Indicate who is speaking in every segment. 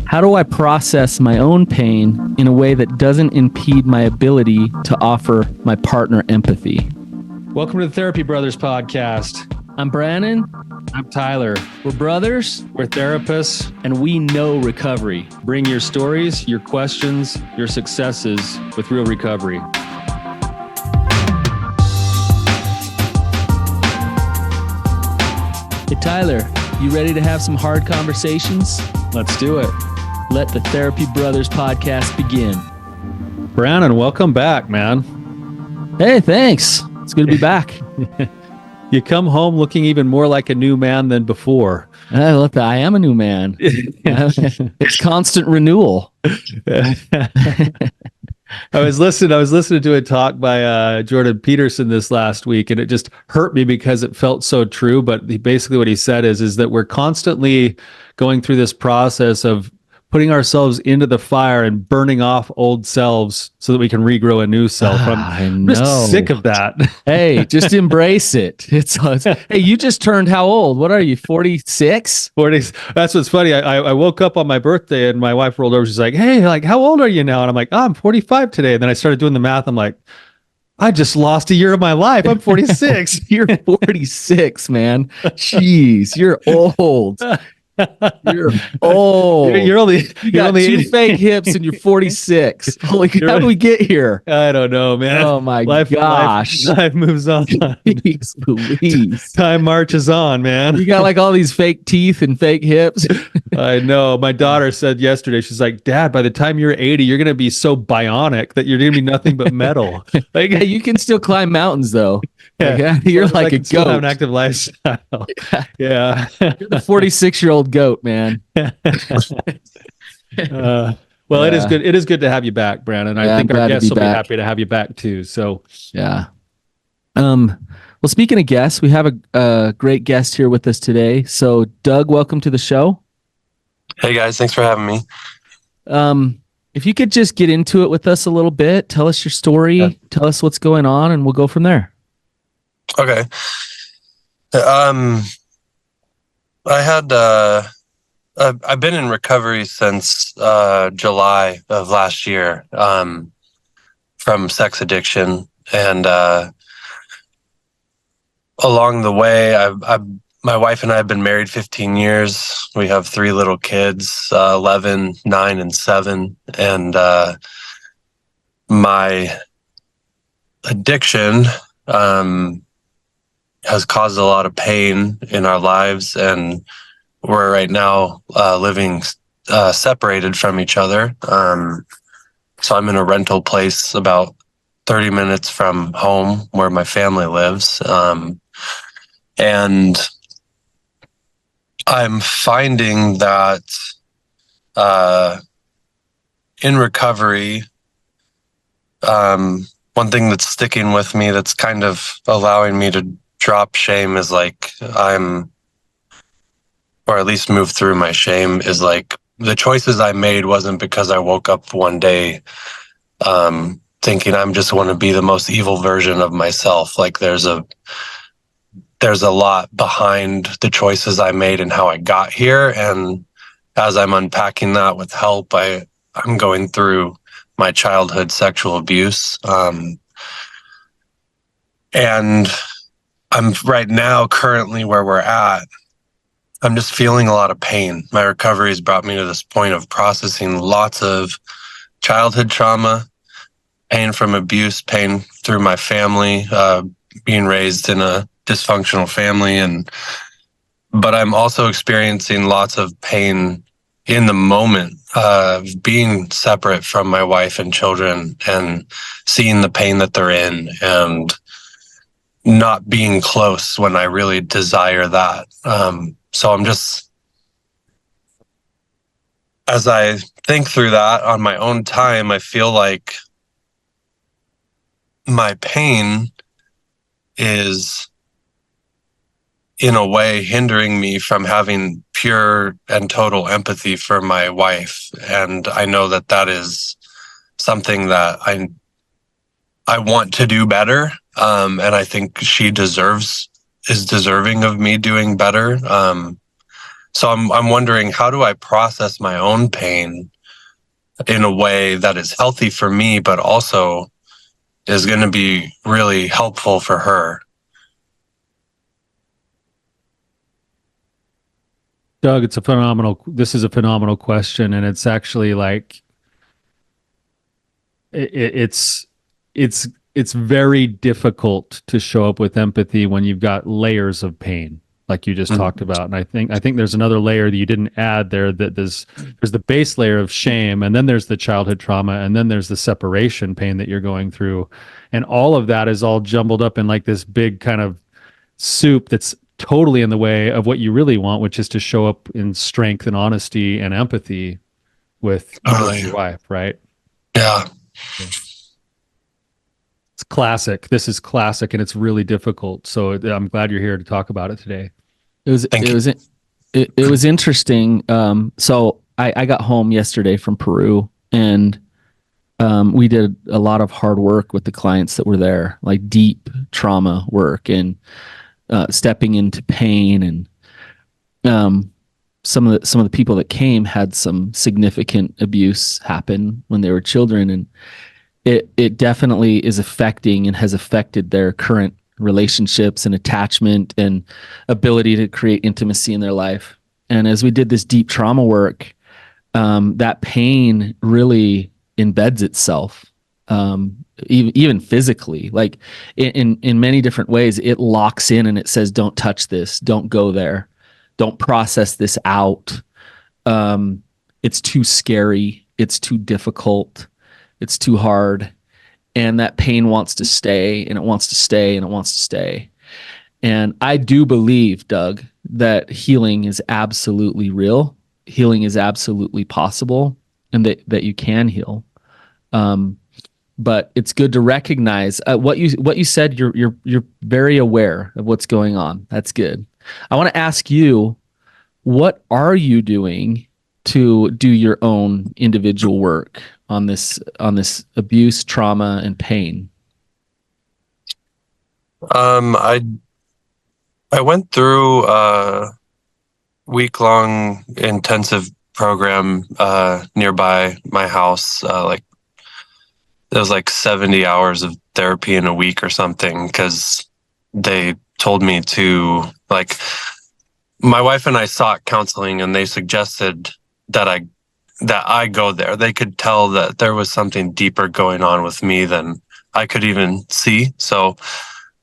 Speaker 1: How do I process my own pain in a way that doesn't impede my ability to offer my partner empathy?
Speaker 2: Welcome to the Therapy Brothers podcast.
Speaker 1: I'm Brannon.
Speaker 2: I'm Tyler.
Speaker 1: We're brothers.
Speaker 2: We're therapists.
Speaker 1: And we know recovery.
Speaker 2: Bring your stories, your questions, your successes with real recovery.
Speaker 1: Hey, Tyler, you ready to have some hard conversations?
Speaker 2: Let's do it.
Speaker 1: Let the Therapy Brothers podcast begin.
Speaker 2: Brannon, welcome back, man.
Speaker 1: Hey, thanks. It's good to be back.
Speaker 2: You come home looking even more like a new man than before.
Speaker 1: Look, I am a new man. It's constant renewal.
Speaker 2: I was listening to a talk by Jordan Peterson this last week, and it just hurt me because it felt so true. But basically what he said is that we're constantly going through this process of putting ourselves into the fire and burning off old selves so that we can regrow a new self. I'm just sick of that.
Speaker 1: Hey, just embrace it. Hey, you just turned how old? What are you, 46?
Speaker 2: 40. That's what's funny. I woke up on my birthday and my wife rolled over. She's like, hey, like, how old are you now? And I'm like, I'm 45 today. And then I started doing the math. I'm like, I just lost a year of my life. I'm 46.
Speaker 1: You're 46, man. Jeez, you're old. You're old.
Speaker 2: You
Speaker 1: got two fake hips and you're 46. Holy, how do we get here?
Speaker 2: I don't know, man.
Speaker 1: Oh my gosh.
Speaker 2: Life moves on.
Speaker 1: Jeez, Louise.
Speaker 2: Time marches on, man.
Speaker 1: You got like all these fake teeth and fake hips.
Speaker 2: I know. My daughter said yesterday, she's like, Dad, by the time you're 80, you're going to be so bionic that you're going to be nothing but metal.
Speaker 1: Like, yeah, you can still climb mountains though.
Speaker 2: Yeah.
Speaker 1: Like, you're like a goat.
Speaker 2: Have an active lifestyle. Yeah.
Speaker 1: You're the 46-year-old goat, man.
Speaker 2: Well, it is good. It is good to have you back, Brannon. I think our guests will be happy to have you back too. So
Speaker 1: yeah. Well, speaking of guests, we have a great guest here with us today. So Doug, welcome to the show.
Speaker 3: Hey guys, thanks for having me.
Speaker 1: If you could just get into it with us a little bit, tell us your story, tell us what's going on, and we'll go from there.
Speaker 3: Okay. I've been in recovery since July of last year from sex addiction, and along the way, my wife and I have been married 15 years. We have 3 little kids, 11, 9, and 7, and my addiction has caused a lot of pain in our lives, and we're right now living separated from each other. So I'm in a rental place about 30 minutes from home where my family lives. And I'm finding that in recovery, one thing that's sticking with me that's kind of allowing me to drop shame is like or at least move through my shame, is like the choices I made wasn't because I woke up one day thinking I'm just want to be the most evil version of myself. Like there's a lot behind the choices I made and how I got here. And as I'm unpacking that with help, I'm going through my childhood sexual abuse. And I'm right now currently where we're at. I'm just feeling a lot of pain. My recovery has brought me to this point of processing lots of childhood trauma, pain from abuse, pain through my family, being raised in a dysfunctional family, but I'm also experiencing lots of pain in the moment of being separate from my wife and children and seeing the pain that they're in and not being close when I really desire that. So I'm just, as I think through that on my own time, I feel like my pain is in a way hindering me from having pure and total empathy for my wife. And I know that that is something that I want to do better. And I think she is deserving of me doing better. So I'm wondering, how do I process my own pain in a way that is healthy for me, but also is going to be really helpful for her?
Speaker 2: Doug, this is a phenomenal question. And it's actually like, it's, it's, it's very difficult to show up with empathy when you've got layers of pain, like you just talked about. And I think there's another layer that you didn't add there, that there's the base layer of shame, and then there's the childhood trauma, and then there's the separation pain that you're going through. And all of that is all jumbled up in like this big kind of soup that's totally in the way of what you really want, which is to show up in strength and honesty and empathy with your wife, right?
Speaker 3: Yeah.
Speaker 2: It's classic. This is classic, and it's really difficult. So I'm glad you're here to talk about it today.
Speaker 3: Thank you.
Speaker 1: It was interesting. So I got home yesterday from Peru, and we did a lot of hard work with the clients that were there, like deep trauma work and stepping into pain. And some of the people that came had some significant abuse happen when they were children, and it definitely is affecting and has affected their current relationships and attachment and ability to create intimacy in their life. And as we did this deep trauma work, that pain really embeds itself, even physically, like in many different ways. It locks in and it says, "Don't touch this. Don't go there. Don't process this out. It's too scary. It's too difficult. It's too hard." And that pain wants to stay, and it wants to stay, and it wants to stay. And I do believe, Doug, that healing is absolutely real. Healing is absolutely possible, and that you can heal. But it's good to recognize what you said. You're very aware of what's going on. That's good. I want to ask you, what are you doing to do your own individual work on this abuse, trauma, and pain?
Speaker 3: I went through a week-long intensive program nearby my house. Like it was like 70 hours of therapy in a week or something, because they told me to, like, my wife and I sought counseling, and they suggested that I go there. They could tell that there was something deeper going on with me than I could even see. So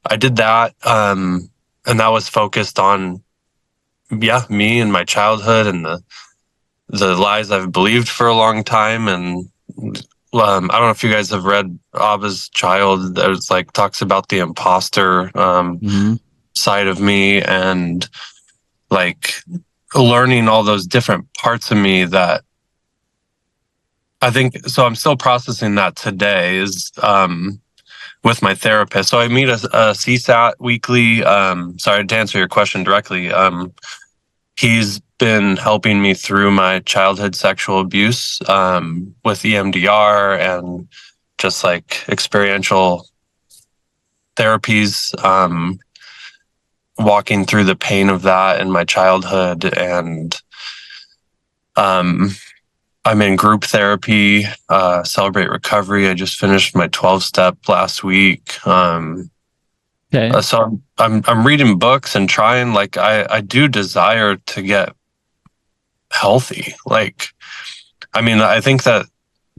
Speaker 3: I did that. And that was focused on, me and my childhood and the lies I've believed for a long time. And I don't know if you guys have read Abba's Child. There's like talks about the imposter side of me, and like learning all those different parts of me that I think, so I'm still processing that today is with my therapist. So I meet a CSAT weekly. Sorry to answer your question directly. He's been helping me through my childhood sexual abuse with EMDR and just like experiential therapies, walking through the pain of that in my childhood. And I'm in group therapy, Celebrate Recovery. I just finished my 12-step last week.
Speaker 1: Okay.
Speaker 3: So I'm reading books and trying, like, I do desire to get healthy. Like, I mean, I think that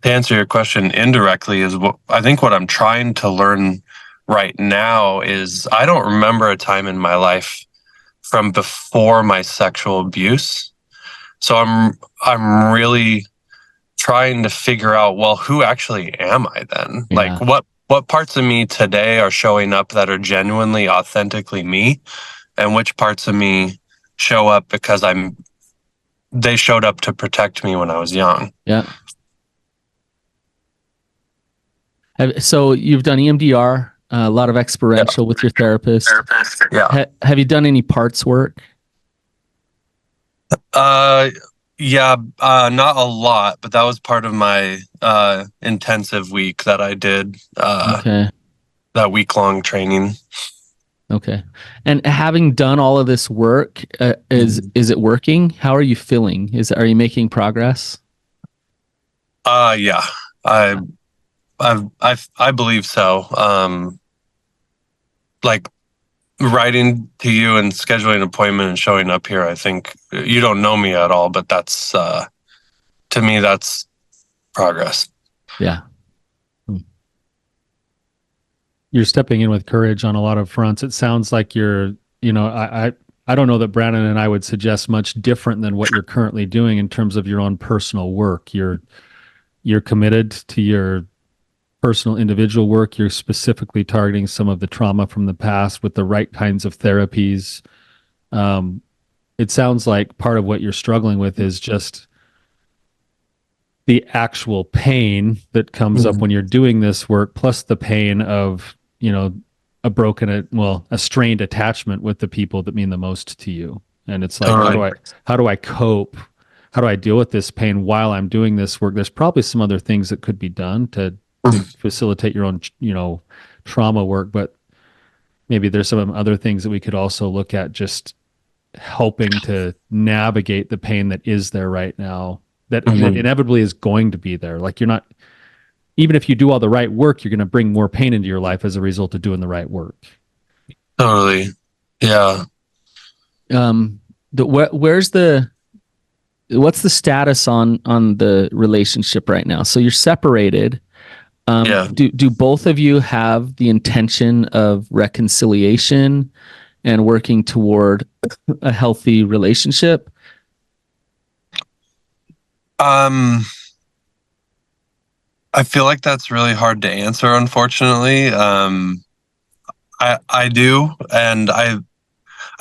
Speaker 3: to answer your question indirectly is what I'm trying to learn right now is I don't remember a time in my life from before my sexual abuse. So I'm really trying to figure out, well, who actually am I then?
Speaker 1: Yeah.
Speaker 3: Like what parts of me today are showing up that are genuinely, authentically me, and which parts of me show up because they showed up to protect me when I was young.
Speaker 1: Yeah. So you've done EMDR, a lot of experiential with your therapist.
Speaker 3: Yeah.
Speaker 1: Have you done any parts work?
Speaker 3: Not a lot, but that was part of my intensive week that I did.
Speaker 1: Okay.
Speaker 3: That week-long training.
Speaker 1: Okay. And having done all of this work, is it working? How are you feeling? Are you making progress?
Speaker 3: Yeah, I, I believe so. Like writing to you and scheduling an appointment and showing up here, I think you don't know me at all, but that's, to me, that's progress.
Speaker 1: Yeah.
Speaker 2: You're stepping in with courage on a lot of fronts. It sounds like I don't know that Brannon and I would suggest much different than what you're currently doing in terms of your own personal work. You're committed to your personal individual work. You're specifically targeting some of the trauma from the past with the right kinds of therapies. It sounds like part of what you're struggling with is just the actual pain that comes up when you're doing this work, plus the pain of, a strained attachment with the people that mean the most to you. And it's like,
Speaker 3: Totally.
Speaker 2: how do I cope? How do I deal with this pain while I'm doing this work? There's probably some other things that could be done to facilitate your own, trauma work, but maybe there's some other things that we could also look at, just helping to navigate the pain that is there right now, that inevitably is going to be there. Like you're not, even if you do all the right work, you're going to bring more pain into your life as a result of doing the right work.
Speaker 3: Totally. Yeah.
Speaker 1: Where's what's the status on the relationship right now? So you're separated.
Speaker 3: Yeah.
Speaker 1: Do both of you have the intention of reconciliation and working toward a healthy relationship?
Speaker 3: I feel like that's really hard to answer, unfortunately. I do, and I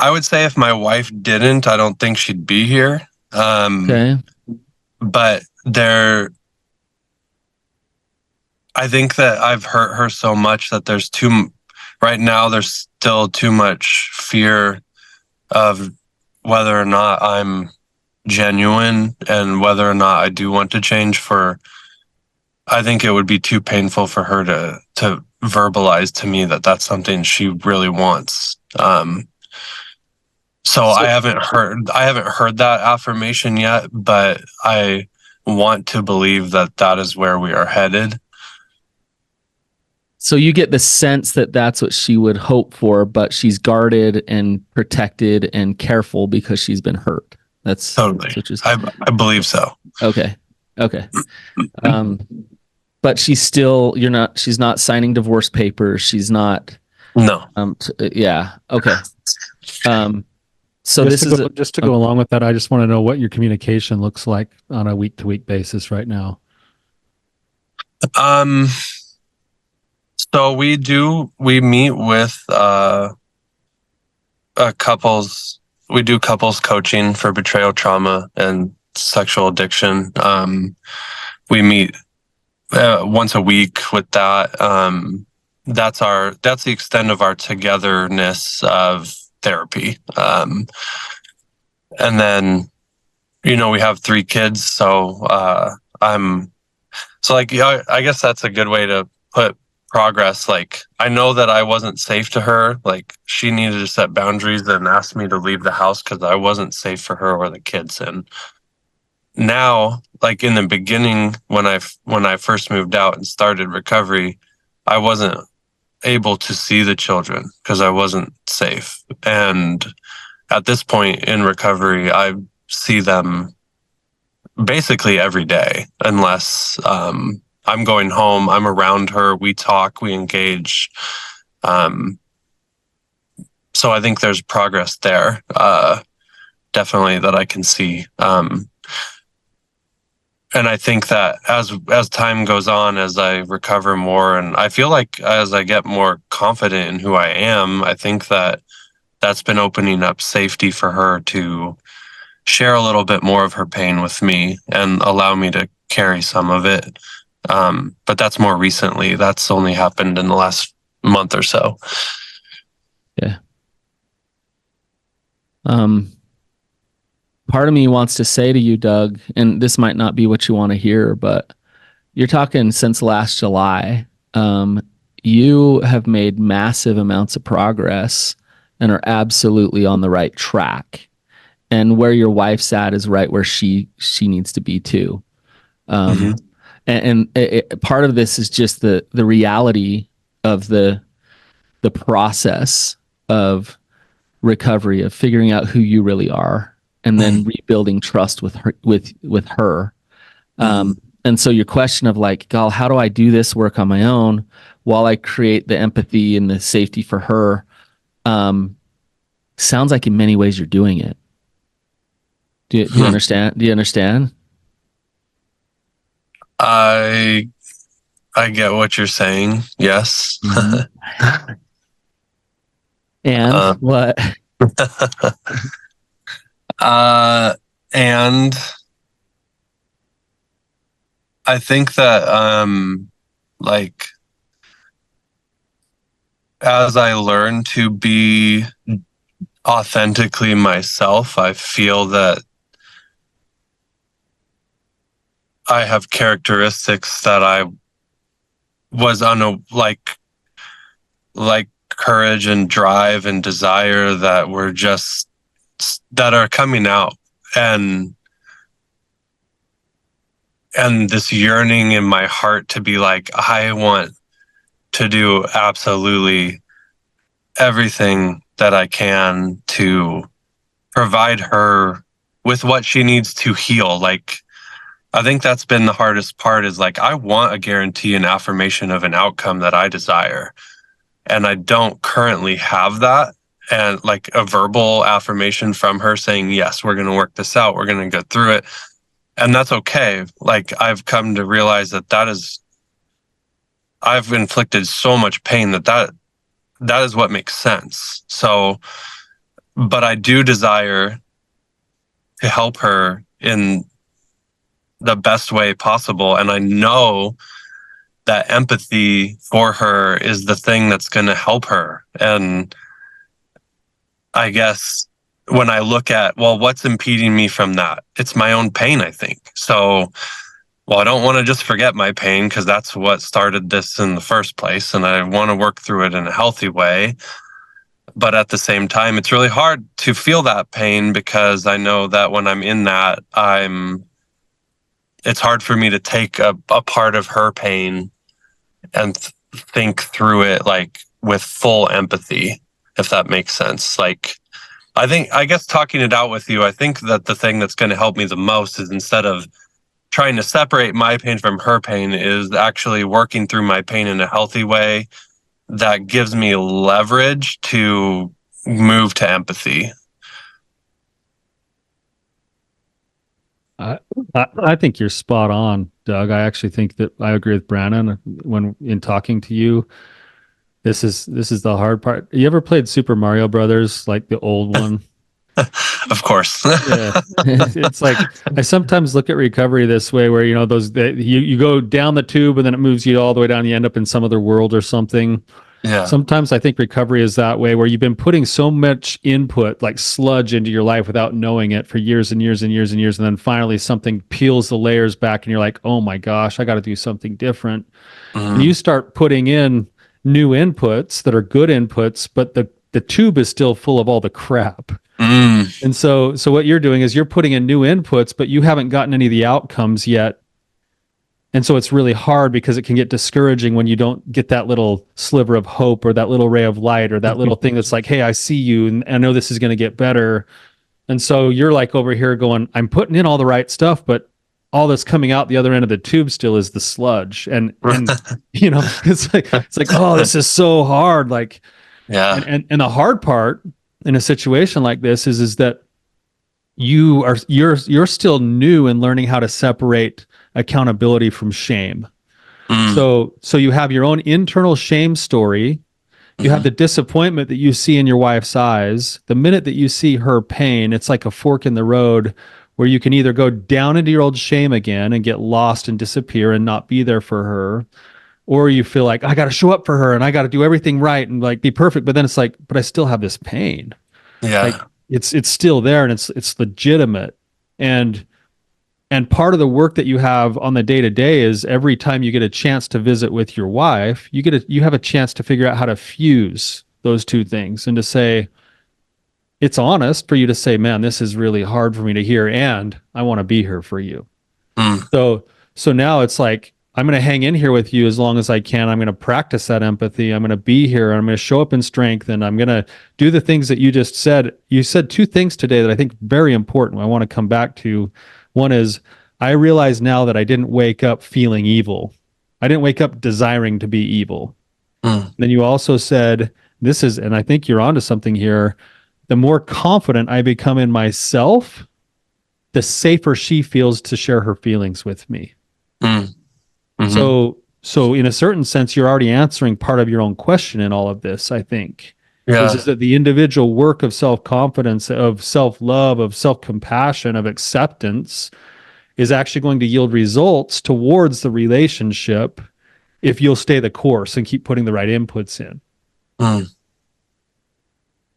Speaker 3: would say if my wife didn't, I don't think she'd be here.
Speaker 1: Okay.
Speaker 3: But I think that I've hurt her so much that right now there's still too much fear of whether or not I'm genuine and whether or not I do want to change. I think it would be too painful for her to verbalize to me that that's something she really wants. So I haven't heard that affirmation yet, but I want to believe that that is where we are headed.
Speaker 1: So you get the sense that that's what she would hope for, but she's guarded and protected and careful because she's been hurt. That's
Speaker 3: totally. I believe so.
Speaker 1: Okay. But she's not signing divorce papers. She's not.
Speaker 3: No.
Speaker 1: Yeah. Okay. So
Speaker 2: just to go along with that, I just want to know what your communication looks like on a week-to-week basis right now.
Speaker 3: So we meet with couples. We do couples coaching for betrayal trauma and sexual addiction. We meet once a week with that. That's the extent of our togetherness of therapy. And then, we have 3 kids. So I guess that's a good way to put progress. Like, I know that I wasn't safe to her. Like, she needed to set boundaries and ask me to leave the house because I wasn't safe for her or the kids. And now, like in the beginning, when I first moved out and started recovery, I wasn't able to see the children because I wasn't safe. And at this point in recovery, I see them basically every day, unless I'm going home, I'm around her, we talk, we engage. So I think there's progress there, definitely, that I can see. And I think that as time goes on, as I recover more, and I feel like as I get more confident in who I am, I think that that's been opening up safety for her to share a little bit more of her pain with me and allow me to carry some of it. But that's more recently. That's only happened in the last month or so.
Speaker 1: Yeah. Part of me wants to say to you, Doug, and this might not be what you want to hear, but you're talking since last July. you have made massive amounts of progress and are absolutely on the right track. And where your wife's at is right where she needs to be too.
Speaker 3: Mhm.
Speaker 1: And part of this is just the reality of the process of recovery, of figuring out who you really are, and then rebuilding trust with her.
Speaker 3: Mhm.
Speaker 1: And so your question of like, God, how do I do this work on my own while I create the empathy and the safety for her? Sounds like in many ways you're doing it. Do you understand? Do you understand?
Speaker 3: I I get what you're saying. Yes.
Speaker 1: And
Speaker 3: Uh,
Speaker 1: what?
Speaker 3: and I think that like as I learn to be authentically myself, I feel that I have characteristics that I was like courage and drive and desire that were just that are coming out, and this yearning in my heart to be like, I want to do absolutely everything that I can to provide her with what she needs to heal. Like, I think that's been the hardest part, is like, I want a guarantee and affirmation of an outcome that I desire. And I don't currently have that. And like a verbal affirmation from her saying, yes, we're going to work this out. We're going to go through it. And that's okay. Like, I've come to realize that I've inflicted so much pain that is what makes sense. So, but I do desire to help her in the best way possible. And I know that empathy for her is the thing that's going to help her. And I guess when I look at, well, what's impeding me from that? It's my own pain, I think. So, well, I don't want to just forget my pain, because that's what started this in the first place. And I want to work through it in a healthy way. But at the same time, it's really hard to feel that pain, because I know that when I'm in that, it's hard for me to take a part of her pain and think through it like with full empathy, if that makes sense. Like, I guess talking it out with you, I think that the thing that's going to help me the most is, instead of trying to separate my pain from her pain, is actually working through my pain in a healthy way that gives me leverage to move to empathy.
Speaker 2: I think you're spot on, Doug. I actually think that I agree with Brannon when in talking to you. This is the hard part. You ever played Super Mario Brothers, like the old one?
Speaker 3: Of course.
Speaker 2: Yeah, it's like I sometimes look at recovery this way, where you go down the tube and then it moves you all the way down. You end up in some other world or something.
Speaker 3: Yeah.
Speaker 2: Sometimes I think recovery is that way, where you've been putting so much input, like sludge, into your life without knowing it for years and years and years and years, and then finally something peels the layers back, and you're like, oh my gosh, I got to do something different. And you start putting in new inputs that are good inputs, but the tube is still full of all the crap. And so what you're doing is you're putting in new inputs, but you haven't gotten any of the outcomes yet. And so it's really hard, because it can get discouraging when you don't get that little sliver of hope, or that little ray of light, or that little thing that's like, hey, I see you and I know this is going to get better. And so you're like over here going, I'm putting in all the right stuff, but all that's coming out the other end of the tube still is the sludge. And it's like, oh, this is so hard. Like,
Speaker 3: Yeah.
Speaker 2: and the hard part in a situation like this is that you're still new in learning how to separate accountability from shame. So you have your own internal shame story. You have the disappointment that you see in your wife's eyes. The minute that you see her pain, it's like a fork in the road, where you can either go down into your old shame again and get lost and disappear and not be there for her, or you feel like, I got to show up for her and I got to do everything right and like be perfect. But then it's like, but I still have this pain.
Speaker 3: Yeah.
Speaker 2: Like, it's still there, and it's legitimate. And And part of the work that you have on the day to day is every time you get a chance to visit with your wife, you have a chance to figure out how to fuse those two things and to say, it's honest for you to say, man, this is really hard for me to hear, and I want to be here for you.
Speaker 3: Mm.
Speaker 2: So now it's like, I'm going to hang in here with you as long as I can. I'm going to practice that empathy. I'm going to be here. I'm going to show up in strength, and I'm going to do the things that you just said. You said two things today that I think are very important. I want to come back to. One is, I realize now that I didn't wake up feeling evil. I didn't wake up desiring to be evil. Then you also said, this is, and I think you're onto something here, the more confident I become in myself, the safer she feels to share her feelings with me.
Speaker 3: Mm-hmm.
Speaker 2: So in a certain sense, you're already answering part of your own question in all of this, I think.
Speaker 3: Yeah.
Speaker 2: Is that the individual work of self-confidence, of self-love, of self-compassion, of acceptance is actually going to yield results towards the relationship if you'll stay the course and keep putting the right inputs in.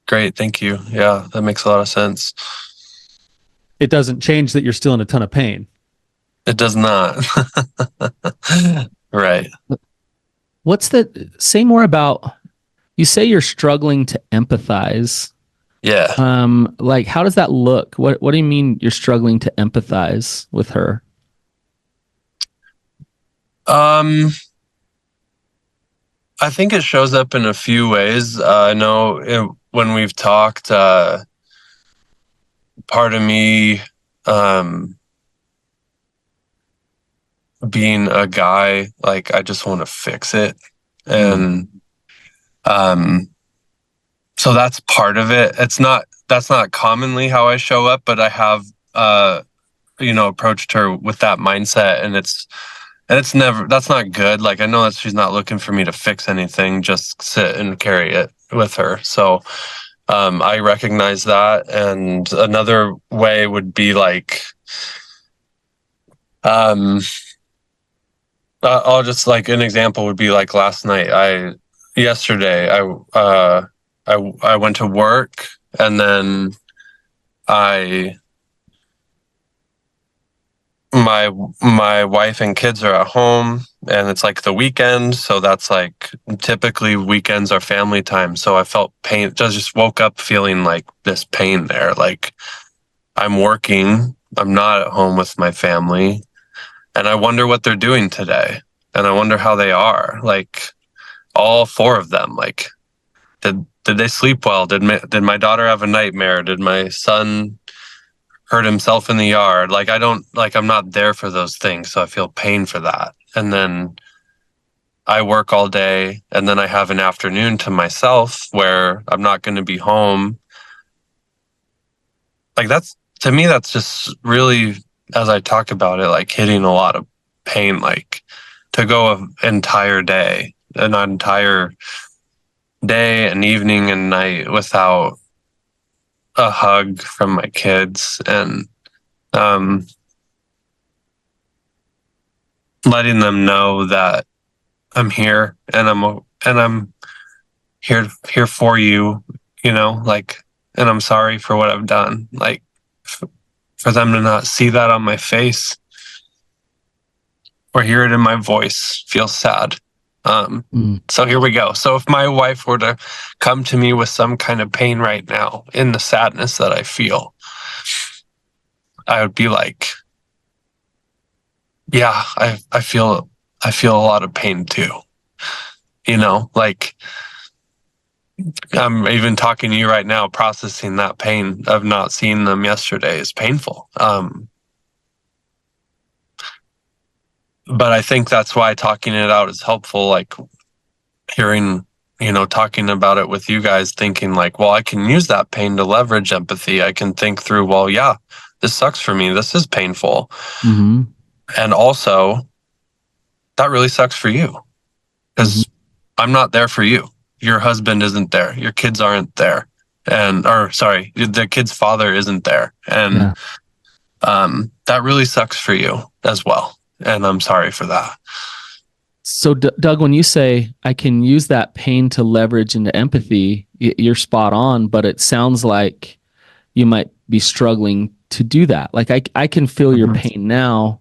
Speaker 3: Great. Thank you. Yeah, that makes a lot of sense.
Speaker 2: It doesn't change that you're still in a ton of pain.
Speaker 3: It does not. Right.
Speaker 1: Say more about, you say you're struggling to empathize.
Speaker 3: Yeah.
Speaker 1: Like, how does that look? What do you mean you're struggling to empathize with her?
Speaker 3: I think it shows up in a few ways. I know when we've talked, part of me, being a guy, like I just want to fix it. And, so that's part of it. That's not commonly how I show up, but I have, approached her with that mindset, and that's not good. Like, I know that she's not looking for me to fix anything, just sit and carry it with her. So, I recognize that. And another way would be like, I'll just, like, an example would be like last night, yesterday, I went to work, and then my wife and kids are at home, and it's like the weekend, so that's like typically weekends are family time. So I felt pain. Just woke up feeling like this pain there. Like, I'm working, I'm not at home with my family, and I wonder what they're doing today, and I wonder how they are. Like, all four of them. Like, did they sleep well? Did my daughter have a nightmare? Did my son hurt himself in the yard? Like, I'm not there for those things, so I feel pain for that. And then I work all day, and then I have an afternoon to myself where I'm not going to be home. Like, to me, that's just really, as I talk about it, like hitting a lot of pain. Like, to go an entire day and evening and night without a hug from my kids, and letting them know that I'm here, and I'm here for you, like, and I'm sorry for what I've done. Like, for them to not see that on my face or hear it in my voice feels sad. So here we go. So if my wife were to come to me with some kind of pain right now in the sadness that I feel, I would be like, yeah, I feel a lot of pain too. Like, I'm even talking to you right now, processing that pain of not seeing them yesterday is painful. But I think that's why talking it out is helpful. Like, hearing, talking about it with you guys, thinking like, well, I can use that pain to leverage empathy. I can think through, well, yeah, this sucks for me. This is painful.
Speaker 1: Mm-hmm.
Speaker 3: And also, that really sucks for you, because I'm not there for you. Your husband isn't there. Your kids aren't there. The kid's father isn't there. And that really sucks for you as well. And I'm sorry for that.
Speaker 1: So, Doug, when you say I can use that pain to leverage into empathy, you're spot on, but it sounds like you might be struggling to do that. Like I can feel your pain now.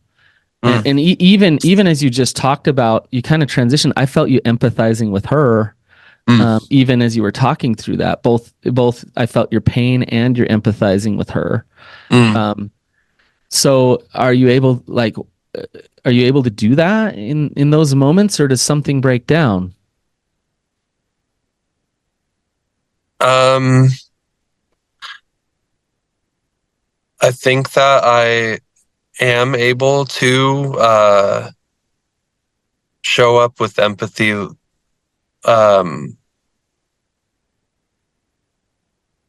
Speaker 1: And even as you just talked about, you kind of transitioned. I felt you empathizing with her, even as you were talking through that. Both I felt your pain and you're empathizing with her. So are you able to do that in those moments, or does something break down?
Speaker 3: I think that I am able to show up with empathy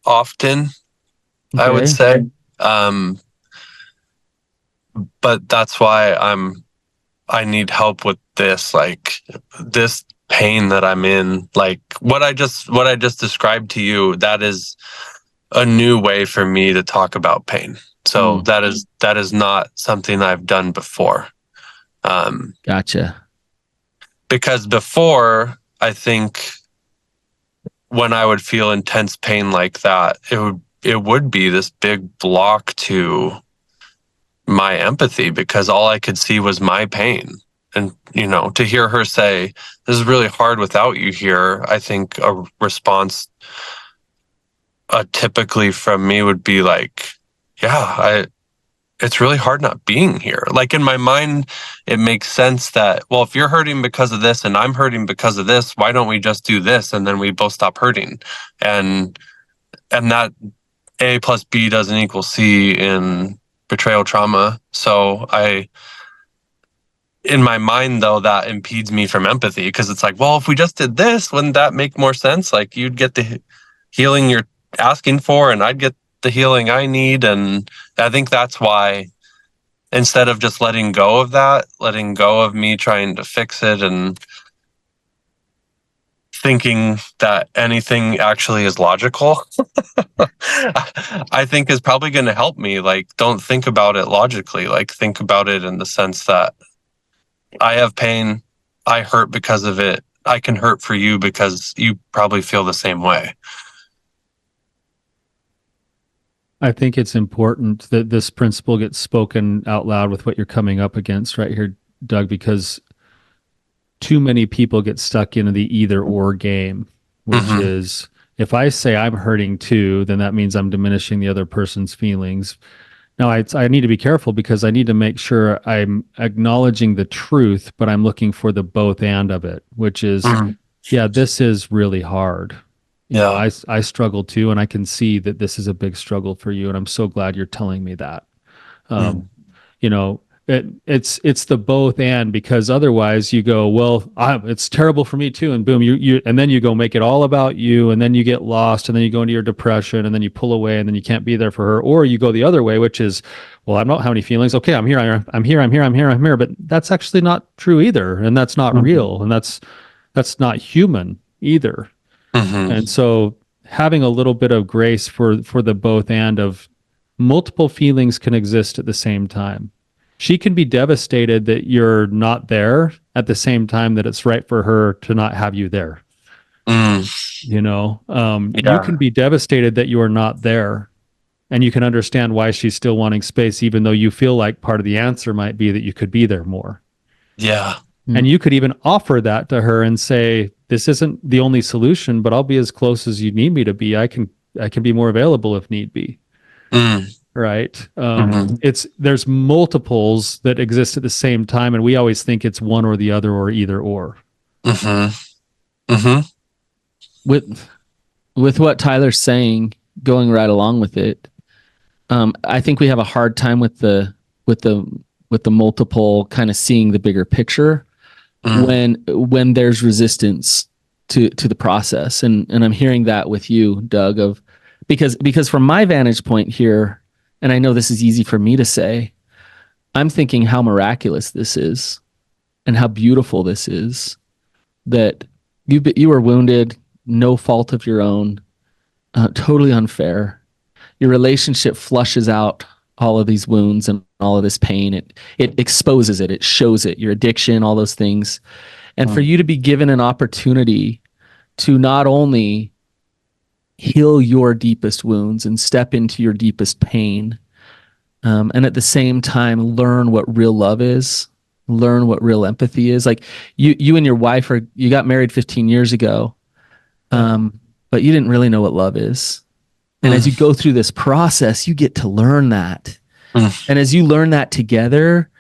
Speaker 3: often, I would
Speaker 1: Okay.
Speaker 3: say. But that's why I need help with this, like this pain that I'm in. Like what I just described to you, that is a new way for me to talk about pain. So that is not something I've done before.
Speaker 1: Gotcha.
Speaker 3: Because before, I think when I would feel intense pain like that, it would be this big block to my empathy, because all I could see was my pain. And, to hear her say, this is really hard without you here, I think a response typically from me would be like, yeah, it's really hard not being here. Like in my mind, it makes sense that, well, if you're hurting because of this and I'm hurting because of this, why don't we just do this and then we both stop hurting? And that A plus B doesn't equal C in betrayal trauma. So in my mind though, that impedes me from empathy, because it's like, well, if we just did this, wouldn't that make more sense? Like you'd get the healing you're asking for and I'd get the healing I need. And I think that's why, instead of just letting go of me trying to fix it and thinking that anything actually is logical, I think is probably going to help me. Like, don't think about it logically. Like, think about it in the sense that I have pain, I hurt because of it. I can hurt for you because you probably feel the same way.
Speaker 2: I think it's important that this principle gets spoken out loud with what you're coming up against right here, Doug, because too many people get stuck into the either or game, which is, if I say I'm hurting too, then that means I'm diminishing the other person's feelings. Now, I need to be careful, because I need to make sure I'm acknowledging the truth, but I'm looking for the both and of it, which is, yeah, this is really hard. I struggle too, and I can see that this is a big struggle for you, and I'm so glad you're telling me that. It's the both and, because otherwise you go, well, it's terrible for me too, and boom, and then you go make it all about you, and then you get lost, and then you go into your depression, and then you pull away, and then you can't be there for her. Or you go the other way, which is, well, I don't have any feelings. Okay, I'm here, but that's actually not true either, and that's not real, and that's not human either. And so having a little bit of grace for the both and of multiple feelings can exist at the same time. She can be devastated that you're not there at the same time that it's right for her to not have you there. You can be devastated that you are not there, and you can understand why she's still wanting space, even though you feel like part of the answer might be that you could be there more.
Speaker 3: Yeah.
Speaker 2: And you could even offer that to her and say, this isn't the only solution, but I'll be as close as you need me to be. I can be more available if need be. Right. There's multiples that exist at the same time, and we always think it's one or the other, or either or.
Speaker 1: With what Tyler's saying, going right along with it, I think we have a hard time with the multiple, kind of seeing the bigger picture when there's resistance to the process. And I'm hearing that with you, Doug, because from my vantage point here, and I know this is easy for me to say, I'm thinking how miraculous this is and how beautiful this is, that you were wounded, no fault of your own, totally unfair. Your relationship flushes out all of these wounds and all of this pain. It exposes it. It shows it, your addiction, all those things. And for you to be given an opportunity to not only heal your deepest wounds and step into your deepest pain, and at the same time learn what real love is, learn what real empathy is. Like you and your wife you got married 15 years ago, but you didn't really know what love is. And as you go through this process, you get to learn that. And as you learn that together,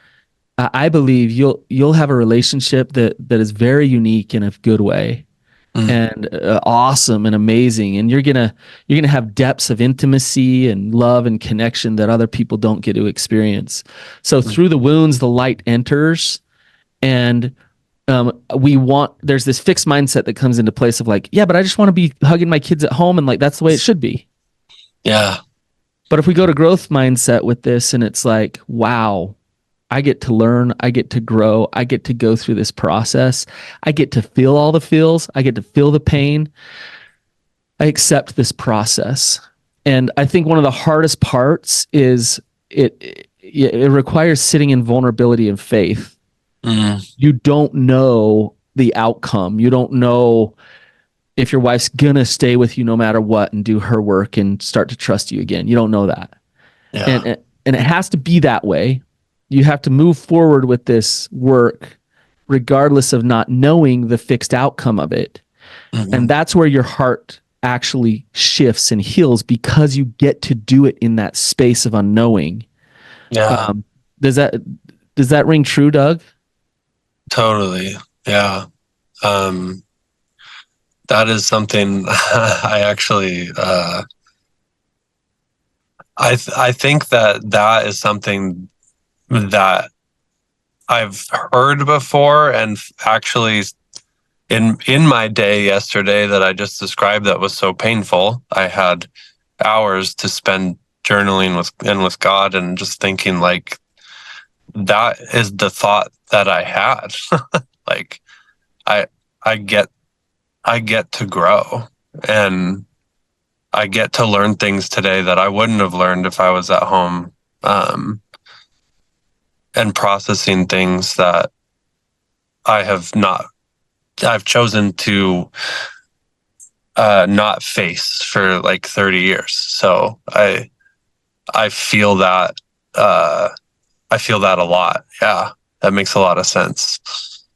Speaker 1: I believe you'll have a relationship that is very unique in a good way, and awesome and amazing. And you're gonna have depths of intimacy and love and connection that other people don't get to experience. So through the wounds, the light enters, and there's this fixed mindset that comes into place of like, yeah, but I just want to be hugging my kids at home, and like that's the way it should be.
Speaker 3: Yeah.
Speaker 1: But if we go to growth mindset with this, and it's like, wow, I get to learn, I get to grow, I get to go through this process, I get to feel all the feels, I get to feel the pain. I accept this process. And I think one of the hardest parts is it requires sitting in vulnerability and faith. You don't know the outcome. You don't know if your wife's gonna stay with you no matter what and do her work and start to trust you again. You don't know that.
Speaker 3: Yeah.
Speaker 1: And it has to be that way. You have to move forward with this work regardless of not knowing the fixed outcome of it. And that's where your heart actually shifts and heals, because you get to do it in that space of unknowing.
Speaker 3: Yeah.
Speaker 1: Does that ring true, Doug?
Speaker 3: Totally. Yeah. That is something I actually, I think that is something that I've heard before, and actually in my day yesterday that I just described that was so painful, I had hours to spend journaling with God, and just thinking like, that is the thought that I had. Like I get to grow, and I get to learn things today that I wouldn't have learned if I was at home, and processing things that I've chosen to not face for like 30 years. So I feel that, I feel that a lot. Yeah. That makes a lot of sense.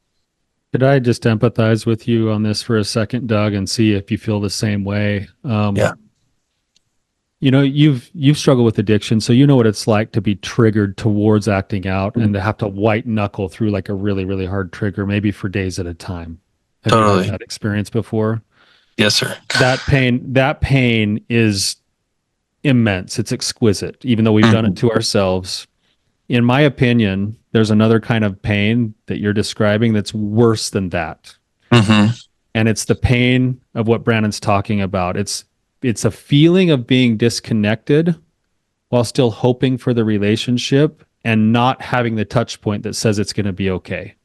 Speaker 2: Could I just empathize with you on this for a second, Doug, and see if you feel the same way?
Speaker 3: Yeah.
Speaker 2: You know, you've struggled with addiction, so you know what it's like to be triggered towards acting out and to have to white knuckle through like a really, really hard trigger, maybe for days at a time. Have you had that experience before?
Speaker 3: Yes, sir.
Speaker 2: That pain is immense. It's exquisite, even though we've done it to ourselves. In my opinion, there's another kind of pain that you're describing that's worse than that. And it's the pain of what Brannon's talking about. It's a feeling of being disconnected while still hoping for the relationship and not having the touch point that says it's going to be okay.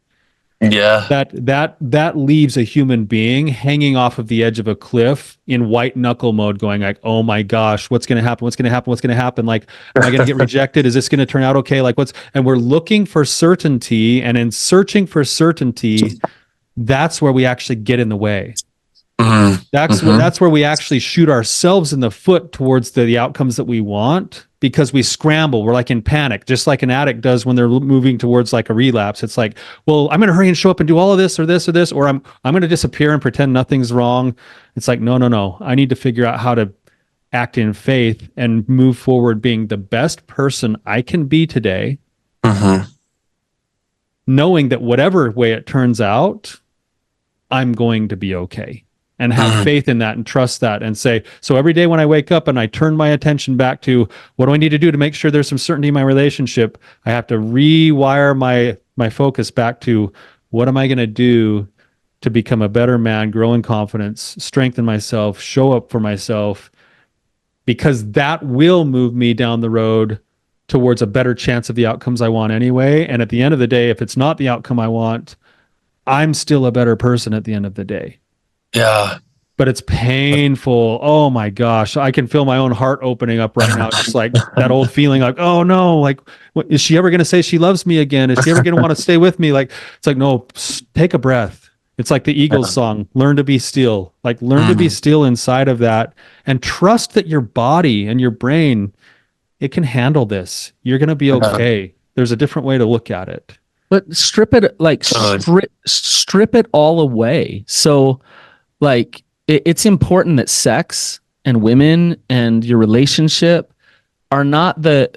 Speaker 3: Yeah.
Speaker 2: That leaves a human being hanging off of the edge of a cliff in white knuckle mode, going like, oh my gosh, what's going to happen? What's going to happen? What's going to happen? Like, am I going to get rejected? Is this going to turn out okay? Like and we're looking for certainty, and in searching for certainty, that's where we actually get in the way. That's where we actually shoot ourselves in the foot towards the outcomes that we want, because we scramble. We're like in panic, just like an addict does when they're moving towards like a relapse. It's like, well, I'm going to hurry and show up and do all of this or this or this, or I'm going to disappear and pretend nothing's wrong. It's like, no. I need to figure out how to act in faith and move forward being the best person I can be today, knowing that whatever way it turns out, I'm going to be okay. And have faith in that and trust that, and say, so every day when I wake up and I turn my attention back to what do I need to do to make sure there's some certainty in my relationship, I have to rewire my focus back to what am I going to do to become a better man, grow in confidence, strengthen myself, show up for myself, because that will move me down the road towards a better chance of the outcomes I want anyway. And at the end of the day, if it's not the outcome I want, I'm still a better person at the end of the day.
Speaker 3: Yeah.
Speaker 2: But it's painful. Oh my gosh. I can feel my own heart opening up right now. Just like that old feeling like, oh no, like, what, is she ever going to say she loves me again? Is she ever going to want to stay with me? Like, it's like, no, take a breath. It's like the Eagles song, learn to be still. Like, learn to be still inside of that, and trust that your body and your brain it can handle this. You're going to be okay. There's a different way to look at it.
Speaker 1: But strip it, like strip it all away. So like it's important that sex and women and your relationship are not the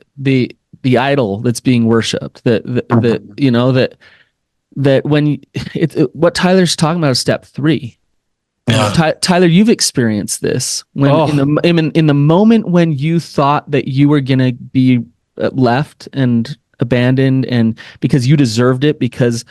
Speaker 1: idol that's being worshipped. That you know, that when what Tyler's talking about is step 3.
Speaker 3: Yeah.
Speaker 1: Tyler, you've experienced this when in the moment when you thought that you were gonna be left and abandoned, and because you deserved it, because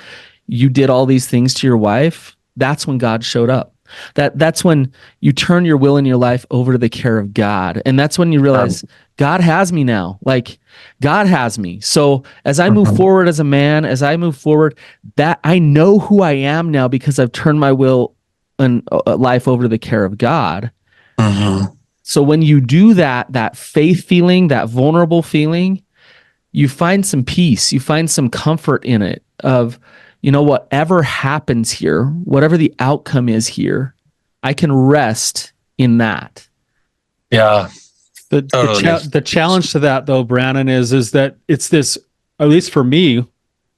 Speaker 1: you did all these things to your wife, that's when God showed up. That's when you turn your will and your life over to the care of God, and that's when you realize God has me now. Like God has me. So as I move forward as a man, as I move forward, that I know who I am now because I've turned my will and life over to the care of God. So when you do that faith feeling, that vulnerable feeling, you find some peace, you find some comfort in it of, you know, whatever happens here, whatever the outcome is here, I can rest in that.
Speaker 3: Yeah.
Speaker 2: The challenge to that though, Brannon, is that it's this, at least for me,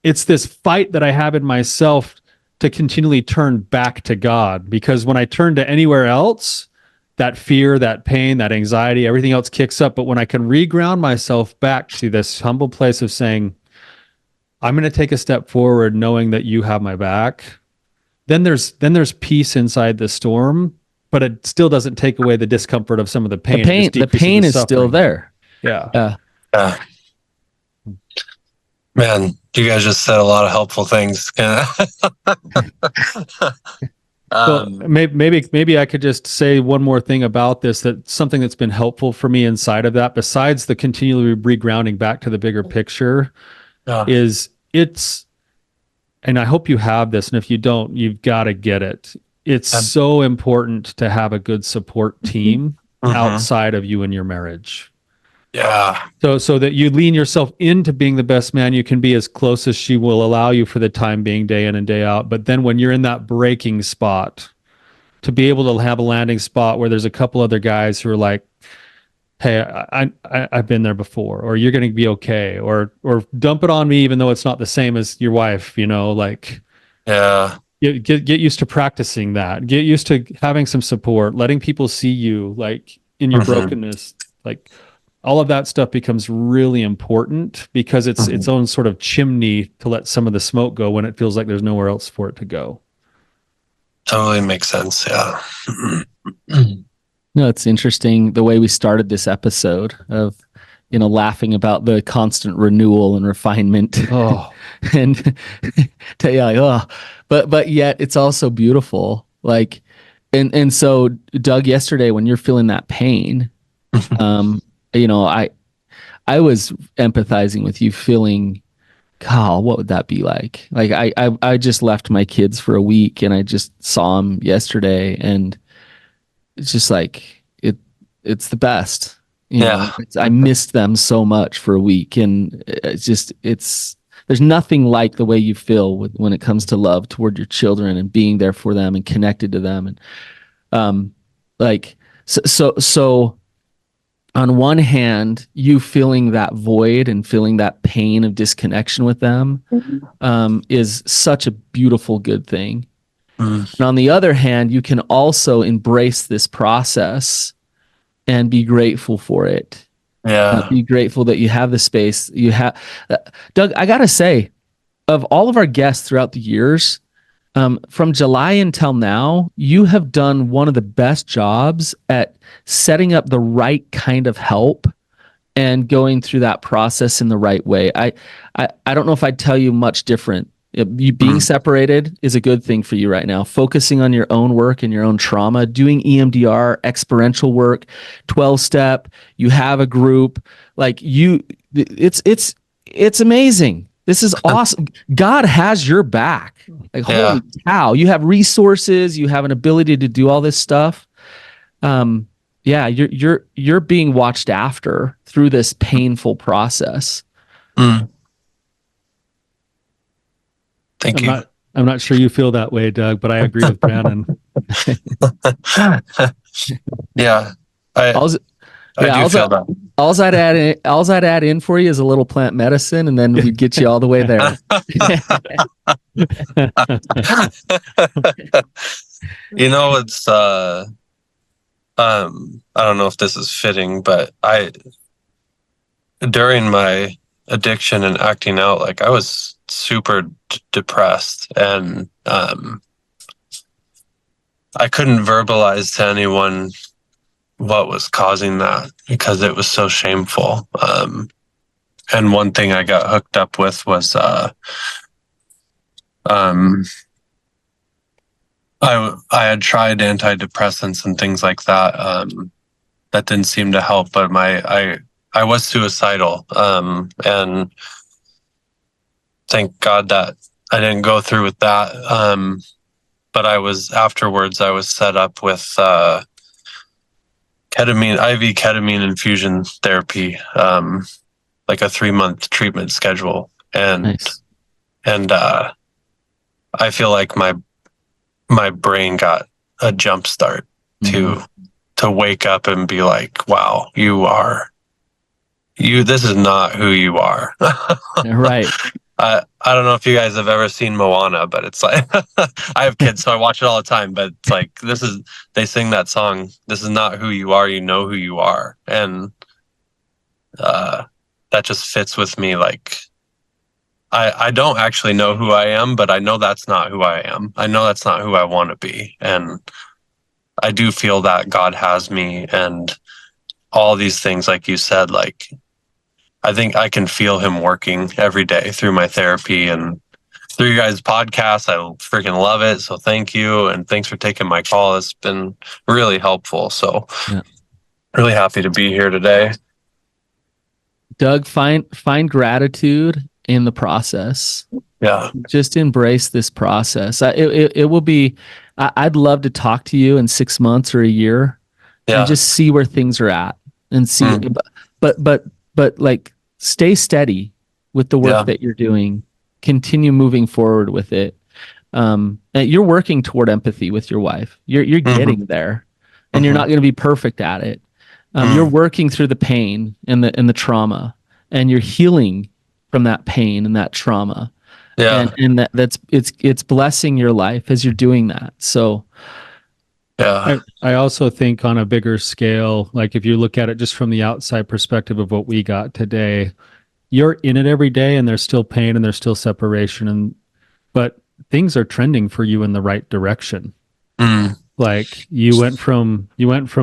Speaker 2: it's this fight that I have in myself to continually turn back to God, because when I turn to anywhere else, that fear, that pain, that anxiety, everything else kicks up. But when I can reground myself back to this humble place of saying, I'm going to take a step forward knowing that you have my back, then there's peace inside the storm, but it still doesn't take away the discomfort of some of the pain.
Speaker 1: The pain is still there.
Speaker 2: Yeah.
Speaker 3: Man, you guys just said a lot of helpful things.
Speaker 2: Well, maybe I could just say one more thing about this, that something that's been helpful for me inside of that, besides the continually regrounding back to the bigger picture, is and I hope you have this, and if you don't, you've got to get it. It's so important to have a good support team outside of you and your marriage.
Speaker 3: Yeah.
Speaker 2: So that you lean yourself into being the best man you can be, as close as she will allow you for the time being, day in and day out. But then when you're in that breaking spot, to be able to have a landing spot where there's a couple other guys who are like, hey, I've been there before, or you're going to be okay, or dump it on me, even though it's not the same as your wife, you know, like, get used to practicing that, get used to having some support, letting people see you like in your brokenness, like all of that stuff becomes really important, because it's its own sort of chimney to let some of the smoke go when it feels like there's nowhere else for it to go.
Speaker 3: Totally makes sense. Yeah.
Speaker 1: No, it's interesting the way we started this episode of, you know, laughing about the constant renewal and refinement. And tell you like, but yet it's also beautiful. Like, and so Doug, yesterday when you're feeling that pain, you know, I was empathizing with you, feeling, God, what would that be like? Like I just left my kids for a week and I just saw them yesterday, and it's just like it's the best. You know, I missed them so much for a week, and there's nothing like the way you feel when it comes to love toward your children and being there for them and connected to them. And so on one hand, you feeling that void and feeling that pain of disconnection with them is such a beautiful, good thing. And on the other hand, you can also embrace this process and be grateful for it. Be grateful that you have the space you have. Doug, I gotta say, of all of our guests throughout the years, from July until now, you have done one of the best jobs at setting up the right kind of help and going through that process in the right way. I don't know if I'd tell you much different. You being separated is a good thing for you right now. Focusing on your own work and your own trauma, doing EMDR, experiential work, 12-step. You have a group, like it's amazing. This is awesome. God has your back. Like, holy cow, you have resources, you have an ability to do all this stuff. You're being watched after through this painful process.
Speaker 3: Thank you.
Speaker 2: I'm not sure you feel that way, Doug, but I agree with Brannon.
Speaker 3: Yeah. I do feel that.
Speaker 1: I'd add in for you is a little plant medicine, and then we'd get you all the way there.
Speaker 3: It's I don't know if this is fitting, but during my addiction and acting out, like I was super depressed, and I couldn't verbalize to anyone what was causing that because it was so shameful. And one thing I got hooked up with was I had tried antidepressants and things like that. That didn't seem to help, but I was suicidal. And thank God that I didn't go through with that. But afterwards I was set up with IV ketamine infusion therapy, like a 3-month treatment schedule. And
Speaker 1: Nice.
Speaker 3: I feel like my brain got a jump start to wake up and be like, wow, this is not who you are.
Speaker 1: Right.
Speaker 3: I don't know if you guys have ever seen Moana, but it's like, I have kids, so I watch it all the time, but it's like, they sing that song, this is not who you are, you know who you are. And that just fits with me. Like, I don't actually know who I am, but I know that's not who I am. I know that's not who I want to be. And I do feel that God has me, and all these things, like you said, like, I think I can feel him working every day through my therapy and through you guys' podcast. I freaking love it. So thank you. And thanks for taking my call. It's been really helpful. So really happy to be here today.
Speaker 1: Doug, find gratitude in the process.
Speaker 3: Yeah.
Speaker 1: Just embrace this process. It will be, I'd love to talk to you in 6 months or a year and just see where things are at and see, but like, stay steady with the work that you're doing, continue moving forward with it. You're working toward empathy with your wife. You're getting there, and you're not going to be perfect at it. You're working through the pain and the trauma, and you're healing from that pain and that trauma.
Speaker 3: Yeah.
Speaker 1: And it's blessing your life as you're doing that. So
Speaker 2: I also think on a bigger scale, like if you look at it just from the outside perspective of what we got today, you're in it every day and there's still pain and there's still separation, but things are trending for you in the right direction. Like you went from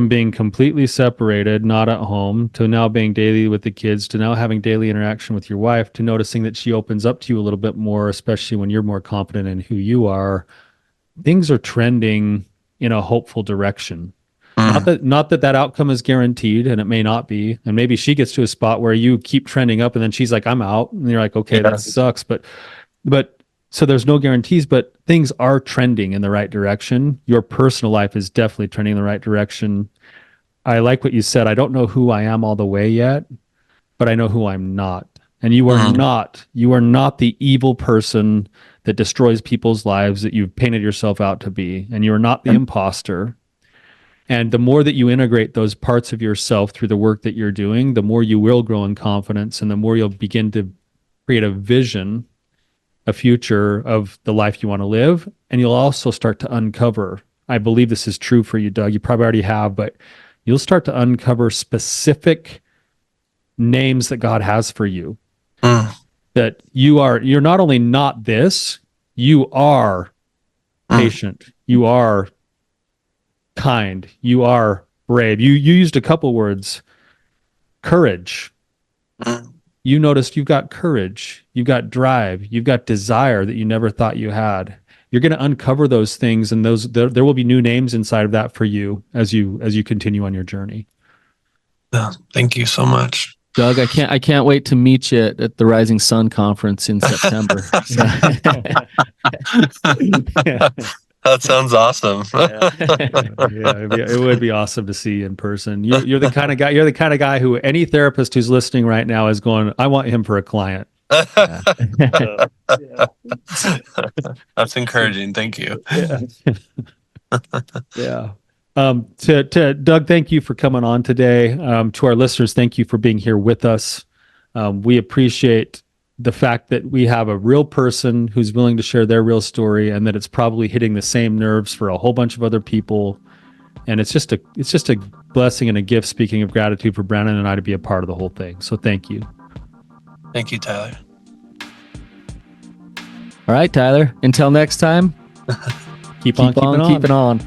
Speaker 2: being completely separated, not at home, to now being daily with the kids, to now having daily interaction with your wife, to noticing that she opens up to you a little bit more, especially when you're more confident in who you are. Things are trending in a hopeful direction. Not that outcome is guaranteed, and it may not be. And maybe she gets to a spot where you keep trending up and then she's like, I'm out. And you're like, okay, that sucks. But so there's no guarantees, but things are trending in the right direction. Your personal life is definitely trending in the right direction. I like what you said. I don't know who I am all the way yet, but I know who I'm not. And you are not the evil person that destroys people's lives that you've painted yourself out to be. And you are not the imposter. And the more that you integrate those parts of yourself through the work that you're doing, the more you will grow in confidence, and the more you'll begin to create a vision, a future of the life you want to live. And you'll also start to uncover, I believe this is true for you, Doug, you probably already have, but you'll start to uncover specific names that God has for you. That you're not only not this, you are patient, you are kind, you are brave. You used a couple words, courage. You noticed you've got courage, you've got drive, you've got desire that you never thought you had. You're going to uncover those things, and there will be new names inside of that for you as you continue on your journey.
Speaker 3: Thank you so much,
Speaker 1: Doug. I can't wait to meet you at the Rising Sun conference in September.
Speaker 3: That sounds awesome.
Speaker 2: It would be awesome to see you in person. You're the kind of guy who any therapist who's listening right now is going, I want him for a client.
Speaker 3: That's encouraging. Thank you.
Speaker 2: Yeah. To Doug, thank you for coming on today. To our listeners, thank you for being here with us. We appreciate the fact that we have a real person who's willing to share their real story, and that it's probably hitting the same nerves for a whole bunch of other people. And it's just a blessing and a gift, speaking of gratitude, for Brannon and I to be a part of the whole thing. So thank you.
Speaker 3: Thank you, Tyler.
Speaker 1: All right, Tyler. Until next time,
Speaker 2: Keep on keeping on.
Speaker 1: keeping on.